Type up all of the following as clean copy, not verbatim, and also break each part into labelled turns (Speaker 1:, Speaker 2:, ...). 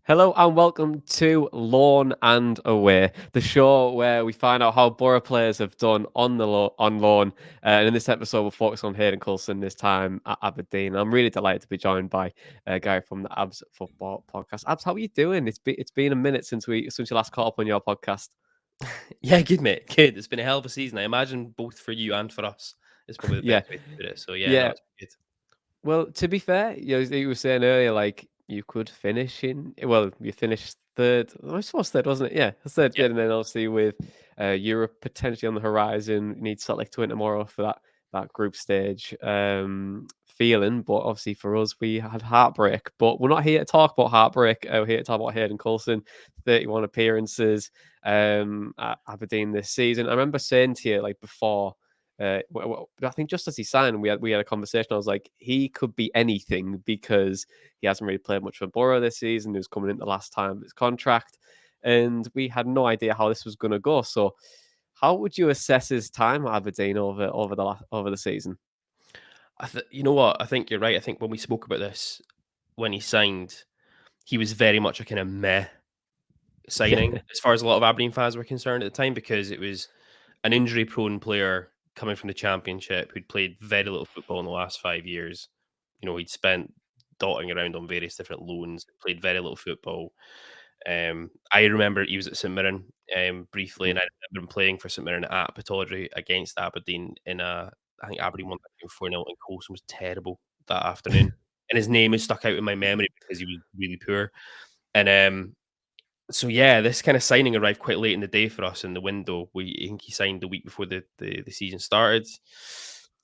Speaker 1: Hello and welcome to Lawn and Away, the show where we find out how Boro players have done on on loan. And in this episode, we'll focus on Hayden Coulson this time at Aberdeen. I'm really delighted to be joined by a guy from the ABZ Football Podcast. Abs, how are you doing? It's been a minute since you last caught up on your podcast.
Speaker 2: Yeah, good mate, good. It's been a hell of a season. I imagine both for you and for us. It's probably the
Speaker 1: Yeah,
Speaker 2: best way to put it. So yeah, no,
Speaker 1: yeah.
Speaker 2: it's good.
Speaker 1: Well, to be fair, you were saying earlier, like you could finish in. Well, you finished third. I suppose third, wasn't it? Yeah, third
Speaker 2: Yeah,
Speaker 1: good, and then obviously with Europe potentially on the horizon, you need Salt Lake to win tomorrow for that group stage feeling. But obviously for us, we had heartbreak. But we're not here to talk about heartbreak. We're here to talk about Hayden Coulson, 31 appearances at Aberdeen this season. I remember saying to you like before. I think just as he signed, we had a conversation. I was like, he could be anything because he hasn't really played much for Boro this season. He was coming in the last time of his contract, and we had no idea how this was going to go. So, how would you assess his time at Aberdeen over the season?
Speaker 2: you know what? I think you're right. I think when we spoke about this when he signed, he was very much a kind of meh signing as far as a lot of Aberdeen fans were concerned at the time because it was an injury-prone player coming from the Championship who'd played very little football in the last 5 years. You know, he'd spent dotting around on various different loans, played very little football. I remember he was at St Mirren briefly, and I remember him playing for St Mirren at Pittodrie against Aberdeen in I think Aberdeen won that game 4-0, and Coulson was terrible that afternoon. And his name is stuck out in my memory because he was really poor. And so yeah, this kind of signing arrived quite late in the day for us in the window. I think he signed the week before the season started.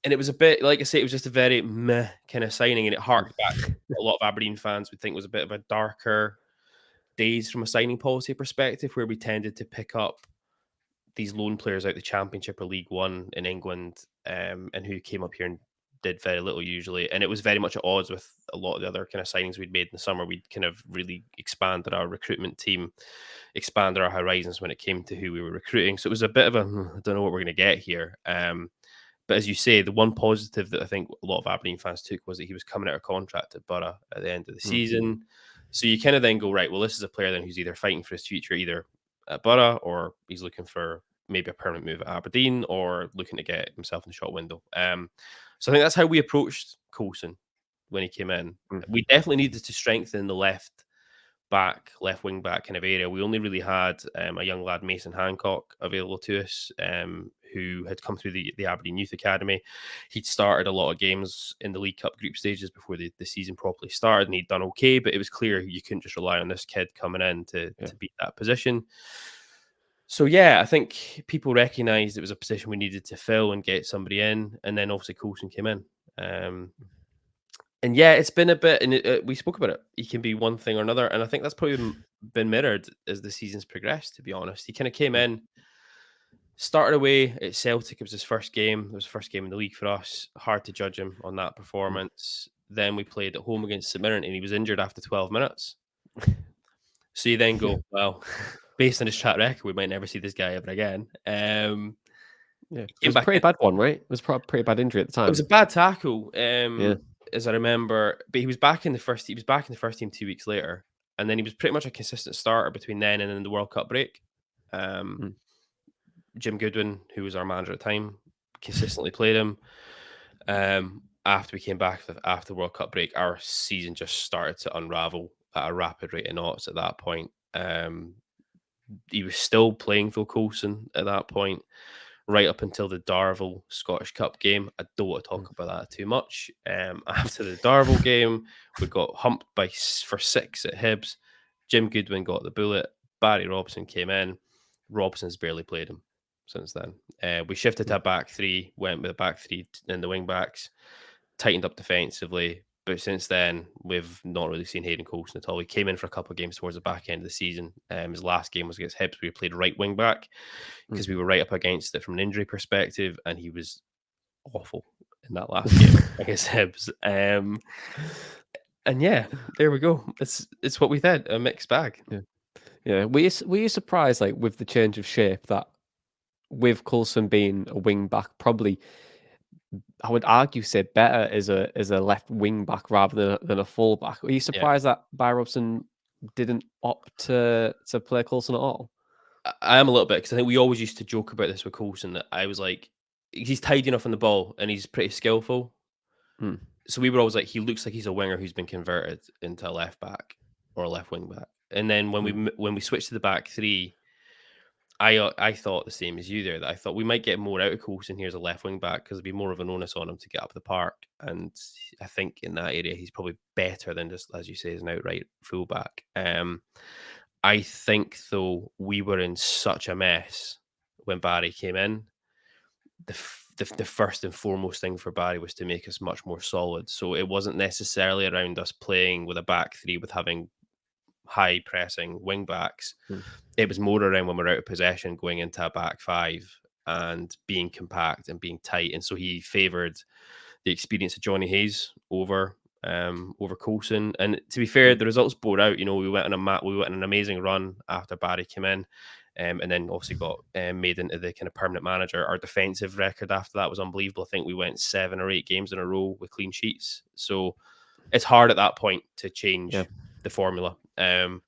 Speaker 2: And it was a bit, like I say, it was just a very meh kind of signing, and it harked back to what a lot of Aberdeen fans would think was a bit of a darker days from a signing policy perspective, where we tended to pick up these loan players out the Championship or League One in England, and who came up here and did very little usually. And it was very much at odds with a lot of the other kind of signings we'd made in the summer. We'd kind of really expanded our recruitment team, expanded our horizons when it came to who we were recruiting. So it was a bit of a, I don't know what we're going to get here. But as you say, the one positive that I think a lot of Aberdeen fans took was that he was coming out of contract at Boro at the end of the season. So you kind of then go, right, well, this is a player then who's either fighting for his future, either at Boro, or he's looking for maybe a permanent move at Aberdeen, or looking to get himself in the shop window. So I think that's how we approached Coulson when he came in. We definitely needed to strengthen the left wing back kind of area. We only really had a young lad, Mason Hancock, available to us, who had come through the Aberdeen Youth Academy. He'd started a lot of games in the League Cup group stages before the season properly started, and he'd done okay, but it was clear you couldn't just rely on this kid coming in to beat that position. So yeah, I think people recognised it was a position we needed to fill and get somebody in, and then obviously Coulson came in. And yeah, it's been a bit, and we spoke about it. He can be one thing or another, and I think that's probably been mirrored as the season's progressed. To be honest, he kind of came in, started away at Celtic. It was his first game. It was the first game in the league for us. Hard to judge him on that performance. Then we played at home against St Mirren, and he was injured after 12 minutes. So you then go, well, based on his track record, we might never see this guy ever again.
Speaker 1: Yeah, it was a pretty bad one, right? It was a pretty bad injury at the time.
Speaker 2: It was a bad tackle,
Speaker 1: Yeah.
Speaker 2: as I remember. But he was back in the first. He was back in the first team 2 weeks later, and then he was pretty much a consistent starter between then and then the World Cup break. Jim Goodwin, who was our manager at the time, consistently played him. After we came back after the World Cup break, our season just started to unravel at a rapid rate of knots. At that point, he was still playing for Coulson at that point, right up until the Darvel Scottish Cup game. I don't want to talk about that too much. After the Darvel game, we got humped for 6 at Hibs. Jim Goodwin got the bullet. Barry Robson came in. Robson's barely played him since then. We shifted to a back three, went with a back three in the wing backs, tightened up defensively. But since then, we've not really seen Hayden Coulson at all. He came in for a couple of games towards the back end of the season. His last game was against Hibs. We played right wing back because we were right up against it from an injury perspective, and he was awful in that last game against Hibs. And yeah, there we go. It's what we said, a mixed bag.
Speaker 1: Yeah. Were you surprised, like, with the change of shape, that with Coulson being a wing back, probably I would argue say better as a left wing back rather than a full back? Were you surprised that by Robson didn't opt to play Coulson at all?
Speaker 2: I am a little bit, because I think we always used to joke about this with Coulson, that I was like, he's tidy enough on the ball and he's pretty skillful.
Speaker 1: Hmm.
Speaker 2: So we were always like, he looks like he's a winger who's been converted into a left back or a left wing back. And then when we switched to the back three, I thought the same as you there, that I thought we might get more out of Coulson here as a left wing back, because there'd be more of an onus on him to get up the park. And I think in that area he's probably better than just, as you say, as an outright fullback. I think though we were in such a mess when Barry came in. The first and foremost thing for Barry was to make us much more solid. So it wasn't necessarily around us playing with a back three with having high pressing wing backs. It was more around when we're out of possession going into a back five and being compact and being tight. And so he favoured the experience of Jonny Hayes over Coulson. And to be fair, the results bore out. You know, we went on an amazing run after Barry came in. And then obviously got made into the kind of permanent manager. Our defensive record after that was unbelievable. I think we went 7 or 8 games in a row with clean sheets. So it's hard at that point to change the formula. And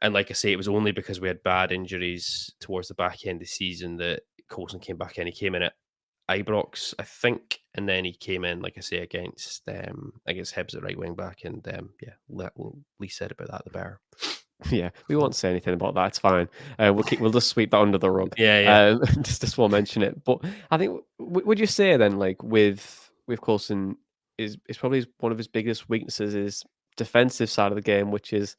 Speaker 2: like I say, it was only because we had bad injuries towards the back end of the season that Coulson came back in. He came in at Ibrox, I think, and then he came in, like I say, against Hibs at right wing back. And Lee said about that, the Bear.
Speaker 1: Yeah, we won't say anything about that. It's fine. We'll just sweep that under the rug.
Speaker 2: Yeah.
Speaker 1: Just won't mention it. But I think, would you say then, like with Coulson, is probably one of his biggest weaknesses is defensive side of the game, which is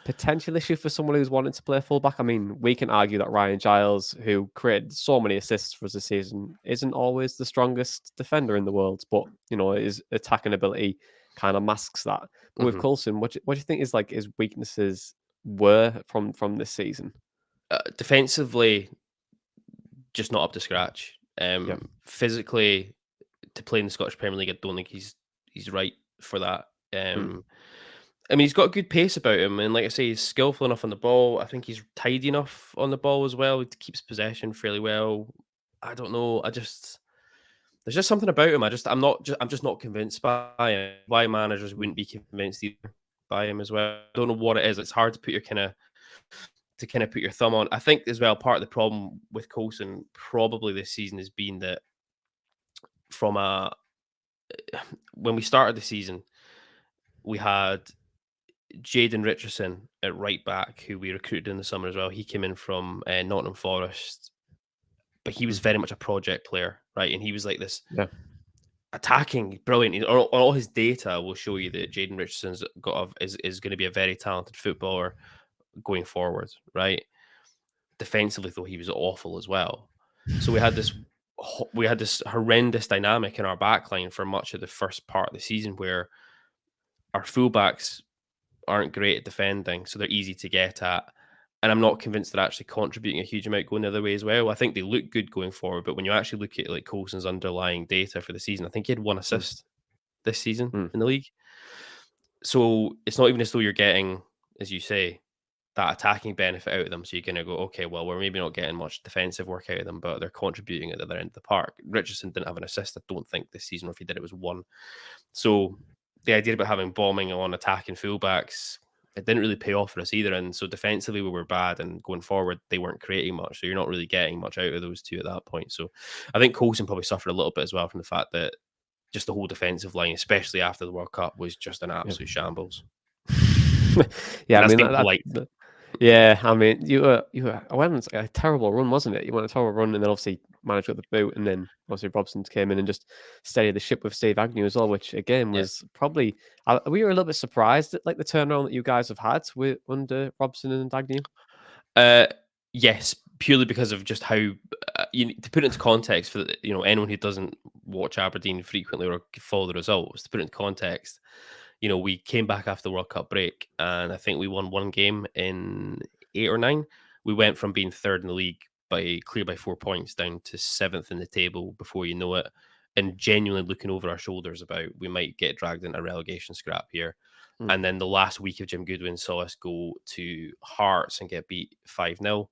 Speaker 1: potential issue for someone who's wanting to play fullback. I mean, we can argue that Ryan Giles, who created so many assists for us this season, isn't always the strongest defender in the world, but his attacking ability kind of masks that. But with Coulson, what do you think is like his weaknesses were from this season?
Speaker 2: Defensively, just not up to scratch. Physically, to play in the Scottish Premier League, I don't think he's right for that. I mean, he's got good pace about him, and like I say, he's skillful enough on the ball. I think he's tidy enough on the ball as well. He keeps possession fairly well. I don't know. There's just something about him. I'm just not convinced by him. Why managers wouldn't be convinced either by him as well. I don't know what it is. It's hard to put your put your thumb on. I think as well, part of the problem with Coulson probably this season has been that when we started the season, we had Jayden Richardson at right back, who we recruited in the summer as well. He came in from Nottingham Forest, but he was very much a project player, right? And he was like this attacking, brilliant. All his data will show you that Jayden Richardson's is going to be a very talented footballer going forward, right? Defensively, though, he was awful as well. So we had this horrendous dynamic in our backline for much of the first part of the season, where our fullbacks aren't great at defending, so they're easy to get at. And I'm not convinced they're actually contributing a huge amount going the other way as well. I think they look good going forward, but when you actually look at like Coulson's underlying data for the season, I think he had 1 assist this season in the league. So it's not even as though you're getting, as you say, that attacking benefit out of them. So you're going to go, okay, well, we're maybe not getting much defensive work out of them, but they're contributing at the other end of the park. Richardson didn't have an assist, I don't think, this season, or if he did, it was 1. So the idea about having bombing on attacking fullbacks, it didn't really pay off for us either. And so defensively, we were bad, and going forward, they weren't creating much. So you're not really getting much out of those two at that point. So I think Coulson probably suffered a little bit as well from the fact that just the whole defensive line, especially after the World Cup, was just an absolute shambles.
Speaker 1: Yeah,
Speaker 2: I mean,
Speaker 1: yeah, I mean, you went on a terrible run, wasn't it? You went on a terrible run, and then obviously managed with the boot, and then obviously Robson came in and just steadied the ship with Steve Agnew as well, which again was probably we were a little bit surprised at like the turnaround that you guys have had under Robson and Agnew.
Speaker 2: Yes, purely because of just how to put it into context for anyone who doesn't watch Aberdeen frequently or follow the results. To put it into context, we came back after the World Cup break, and I think we won 1 game in 8 or 9. We went from being 3rd in the league by 4 points down to 7th in the table before you know it, and genuinely looking over our shoulders about we might get dragged into a relegation scrap here. And then the last week of Jim Goodwin saw us go to Hearts and get beat 5-0.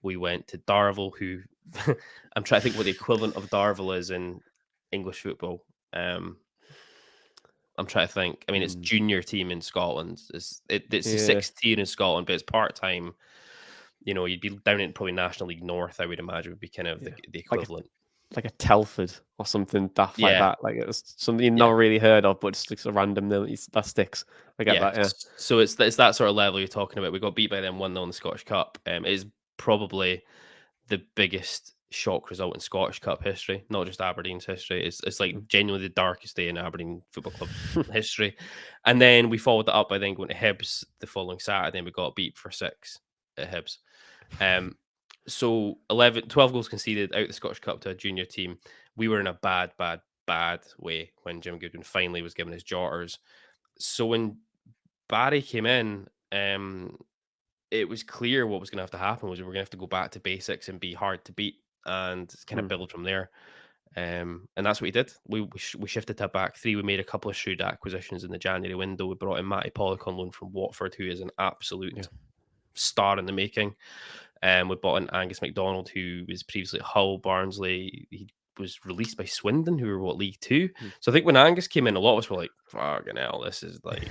Speaker 2: We went to Darvel, who I'm trying to think what the equivalent of Darvel is in English football. I'm trying to think. I mean, it's junior team in Scotland. It's the 6th tier in Scotland, but it's part time. You'd be down in probably National League North. I would imagine would be kind of the equivalent,
Speaker 1: like a Telford or something daft like that. Like it's something you've not really heard of, but it's a random nil that sticks. I get that. Yeah.
Speaker 2: So it's that sort of level you're talking about. We got beat by them 1-0 in the Scottish Cup. It is probably the biggest shock result in Scottish Cup history, not just Aberdeen's history. It's like genuinely the darkest day in Aberdeen Football Club's history. And then we followed that up by then going to Hibs the following Saturday, and we got beat for 6 at Hibs. So 12 goals conceded out the Scottish Cup to a junior team. We were in a bad way when Jim Goodwin finally was given his jotters. So when Barry came in, it was clear what was going to have to happen was we were going to have to go back to basics and be hard to beat and kind of build from there. And that's what we did. We shifted to a back three. We made a couple of shrewd acquisitions in the January window. We brought in Matty Pollock on loan from Watford, who is an absolute star in the making. We bought in Angus MacDonald, who was previously at Hull, Barnsley. He was released by Swindon, who were League Two. So I think when Angus came in, a lot of us were like, "Fucking hell, this is like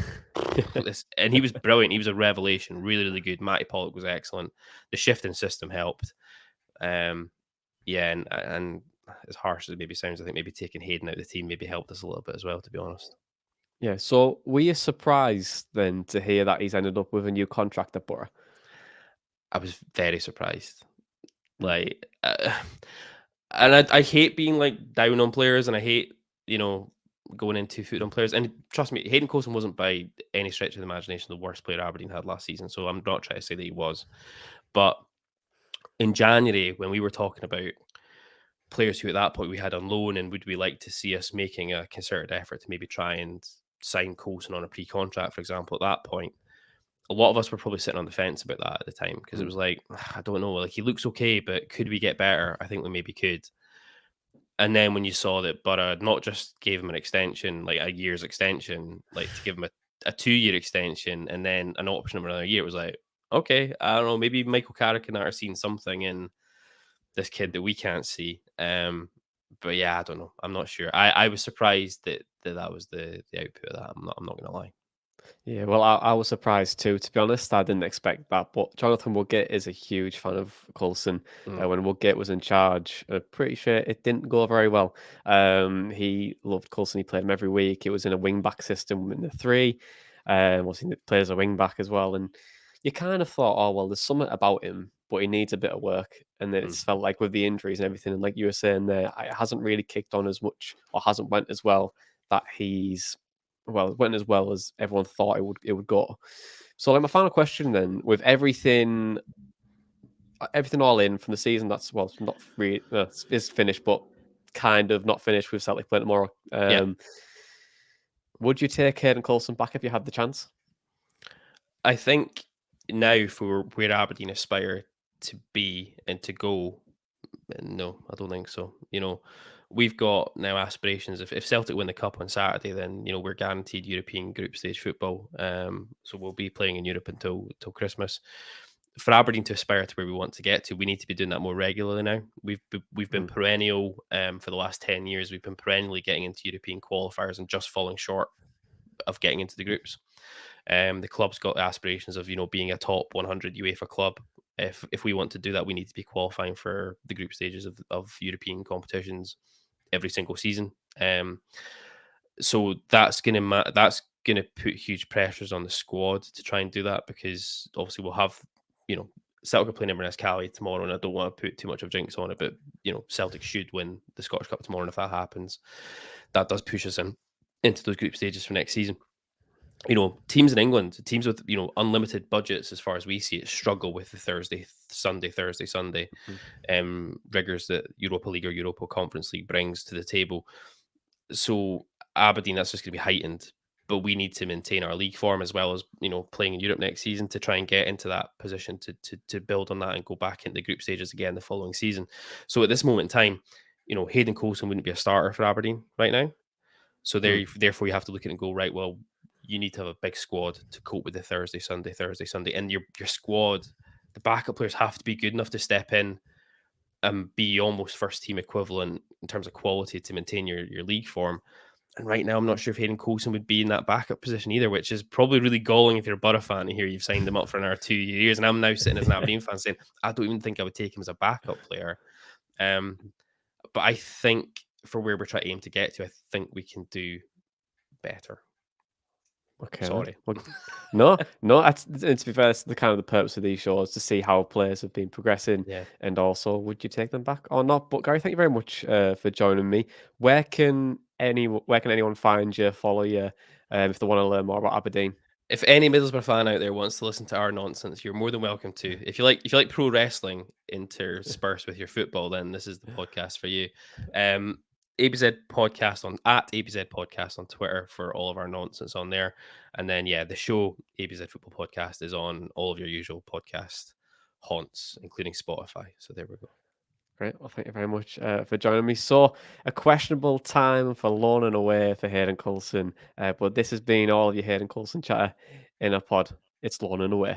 Speaker 2: this." And he was brilliant. He was a revelation, really, really good. Matty Pollock was excellent. The shifting system helped. And as harsh as it maybe sounds, I think maybe taking Hayden out of the team maybe helped us a little bit as well, to be honest.
Speaker 1: Yeah. So were you surprised then to hear that he's ended up with a new contract at Boro?
Speaker 2: I was very surprised. Like, and I hate being like down on players, and I hate going into foot on players. And trust me, Hayden Coulson wasn't by any stretch of the imagination the worst player Aberdeen had last season. So I'm not trying to say that he was, but in January when we were talking about players who at that point we had on loan, and would we like to see us making a concerted effort to maybe try and sign Coulson on a pre-contract, for example, at that point, a lot of us were probably sitting on the fence about that at the time because it was like, I don't know, like he looks okay, but could we get better? I think we maybe could. And then when you saw that Boro not just gave him an extension, like a year's extension, like to give him a 2-year extension and then an option of another year, it was like, okay, I don't know, maybe Michael Carrick and I are seeing something in this kid that we can't see. But yeah, I don't know. I'm not sure. I was surprised that was the output of that. I'm not gonna lie.
Speaker 1: Yeah, well, I was surprised too. To be honest, I didn't expect that. But Jonathan Woodgate is a huge fan of Coulson. When Woodgate was in charge, I'm pretty sure it didn't go very well. He loved Coulson. He played him every week. It was in a wing-back system in the 3. He played as a wing-back as well. And you kind of thought, oh, well, there's something about him, but he needs a bit of work. And then it's felt like with the injuries and everything, and like you were saying there, it hasn't really kicked on as much or hasn't went as well that it went as well as everyone thought it would go. So, like, my final question then, with everything all in from the season, that's not really is finished, but kind of not finished with Celtic playing tomorrow. Would you take Hayden Coulson back if you had the chance?
Speaker 2: I think now for where Aberdeen aspire to be and to go, no, I don't think so. We've got now aspirations. If Celtic win the cup on Saturday, then we're guaranteed European group stage football. So we'll be playing in Europe until Christmas. For Aberdeen to aspire to where we want to get to, we need to be doing that more regularly now. We've been perennial for the last 10 years. We've been perennially getting into European qualifiers and just falling short of getting into the groups. The club's got aspirations of being a top 100 UEFA club. If we want to do that, we need to be qualifying for the group stages of European competitions every single season. So that's gonna put huge pressures on the squad to try and do that, because obviously we'll have Celtic are playing Inverness Cali tomorrow, and I don't want to put too much of jinx on it, but Celtic should win the Scottish Cup tomorrow, and if that happens, that does push us into those group stages for next season. Teams in England, teams with unlimited budgets, as far as we see it, struggle with the Thursday Sunday rigors that Europa League or Europa Conference League brings to the table. So Aberdeen, that's just going to be heightened, but we need to maintain our league form as well as playing in Europe next season to try and get into that position to build on that and go back into the group stages again the following season. So at this moment in time, Hayden Coulson wouldn't be a starter for Aberdeen right now. So therefore you have to look at it and go, right, well, you need to have a big squad to cope with the Thursday, Sunday, and your squad, the backup players have to be good enough to step in and be almost first team equivalent in terms of quality to maintain your league form. And right now, I'm not sure if Hayden Coulson would be in that backup position either, which is probably really galling if you're a Boro fan to hear you've signed him up for another 2 years. And I'm now sitting as an Aberdeen fan saying, I don't even think I would take him as a backup player. But I think for where we're trying to aim to get to, I think we can do better.
Speaker 1: Okay.
Speaker 2: Sorry.
Speaker 1: Well, no. That's, and to be fair, that's the kind of the purpose of these shows, to see how players have been progressing,
Speaker 2: Yeah.
Speaker 1: and also would you take them back or not. But Gary, thank you very much for joining me. Where can anyone find you, follow you, if they want to learn more about Aberdeen?
Speaker 2: If any Middlesbrough fan out there wants to listen to our nonsense, you're more than welcome to. If you like pro wrestling interspersed with your football, then this is the podcast for you. ABZ Podcast at ABZ Podcast on Twitter for all of our nonsense on there. And then the show ABZ Football Podcast is on all of your usual podcast haunts, including Spotify. So there we go.
Speaker 1: Great. Well, thank you very much for joining me. So, a questionable time for loaning away for Hayden Coulson, but this has been all of your Hayden Coulson chatter in a pod. It's loaning away.